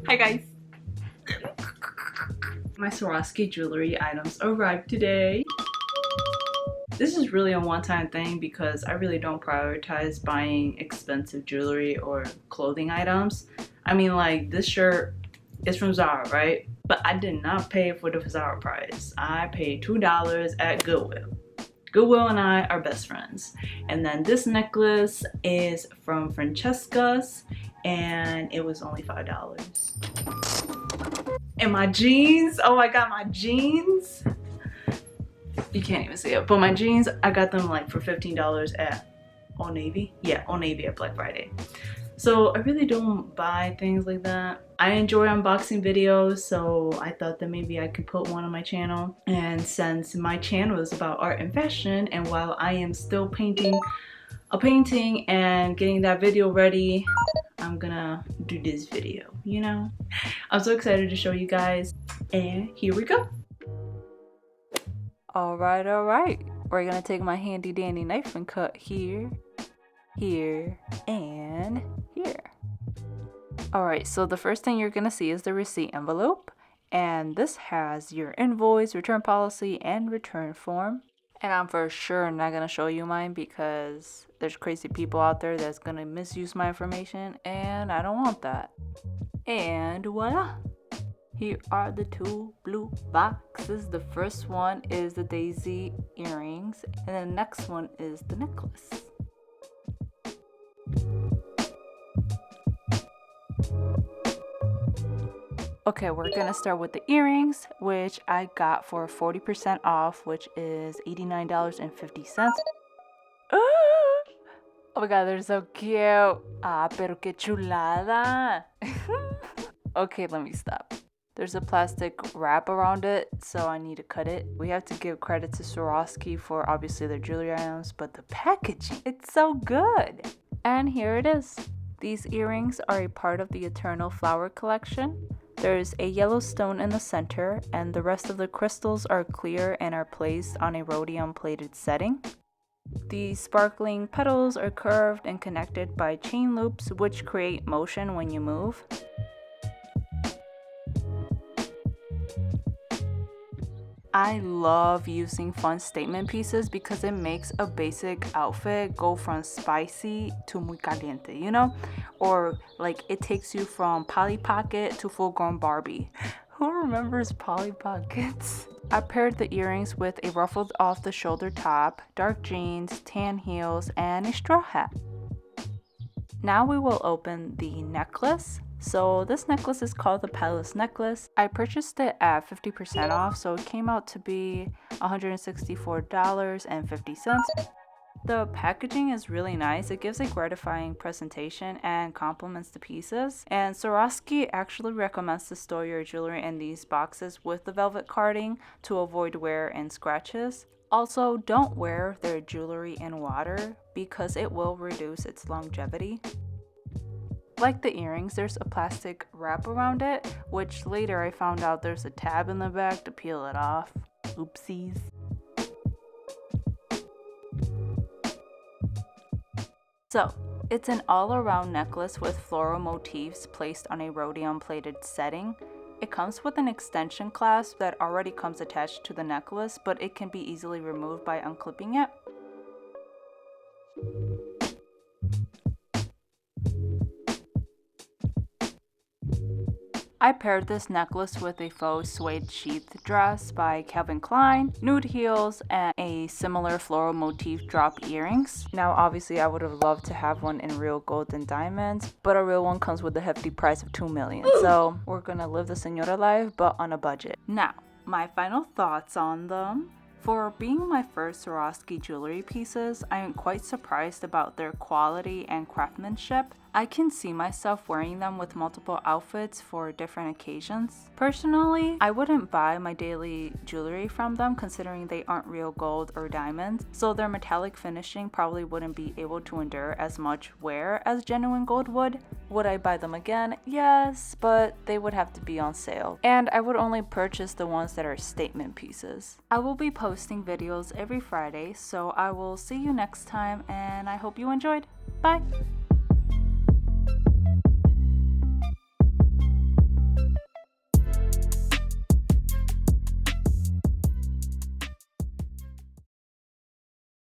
Hi guys! My Swarovski jewelry items arrived today. This is really a one-time thing because I really don't prioritize buying expensive jewelry or clothing items. I mean, like, this shirt is from Zara, right? But I did not pay for the Zara price. I paid $2 at Goodwill. Goodwill and I are best friends. And then this necklace is from Francesca's and it was only $5. And my jeans, oh my god, my jeans. You can't even see it, but my jeans, I got them like for $15 at Old Navy. Yeah, Old Navy at Black Friday. So I really don't buy things like that. I enjoy unboxing videos, so I thought that maybe I could put one on my channel. And since my channel is about art and fashion, and while I am still painting a painting and getting that video ready, I'm gonna do this video, you know? I'm so excited to show you guys, and here we go. Alright, we're gonna take my handy dandy knife and cut here, here, and here. Alright, so the first thing you're gonna see is the receipt envelope, and this has your invoice, return policy, and return form. And I'm for sure not gonna show you mine because there's crazy people out there that's gonna misuse my information, and I don't want that. And voila! Here are the two blue boxes. The first one is the daisy earrings, and the next one is the necklace. Okay, we're gonna start with the earrings, which I got for 40% off, which is $89.50. Oh my god, they're so cute. Ah, pero que chulada. Okay, let me stop. There's a plastic wrap around it, so I need to cut it. We have to give credit to Swarovski for obviously their jewelry items, but the packaging, it's so good. And here it is. These earrings are a part of the Eternal Flower collection. There's a yellow stone in the center, and the rest of the crystals are clear and are placed on a rhodium plated setting. The sparkling petals are curved and connected by chain loops, which create motion when you move. I love using fun statement pieces because it makes a basic outfit go from spicy to muy caliente, you know? Or like it takes you from Polly Pocket to full-grown Barbie. Who remembers Polly Pockets? I paired the earrings with a ruffled off-the-shoulder top, dark jeans, tan heels, and a straw hat. Now we will open the necklace. So this necklace is called the Palace necklace. I purchased it at 50% off, so it came out to be $164.50. The packaging is really nice. It gives a gratifying presentation and complements the pieces. And Swarovski actually recommends to store your jewelry in these boxes with the velvet carding to avoid wear and scratches. Also, don't wear their jewelry in water because it will reduce its longevity. Like the earrings, there's a plastic wrap around it, which later I found out there's a tab in the back to peel it off. Oopsies. So, it's an all-around necklace with floral motifs placed on a rhodium plated setting. It comes with an extension clasp that already comes attached to the necklace, but it can be easily removed by unclipping it. I paired this necklace with a faux suede sheath dress by Calvin Klein, nude heels, and a similar floral motif drop earrings. Now obviously I would have loved to have one in real gold and diamonds, but a real one comes with a hefty price of $2 million. So we're gonna live the senora life, but on a budget. Now, my final thoughts on them. For being my first Swarovski jewelry pieces, I am quite surprised about their quality and craftsmanship. I can see myself wearing them with multiple outfits for different occasions. Personally, I wouldn't buy my daily jewelry from them considering they aren't real gold or diamonds, so their metallic finishing probably wouldn't be able to endure as much wear as genuine gold would. Would I buy them again? Yes, but they would have to be on sale. And I would only purchase the ones that are statement pieces. I will be posting videos every Friday, so I will see you next time and I hope you enjoyed. Bye!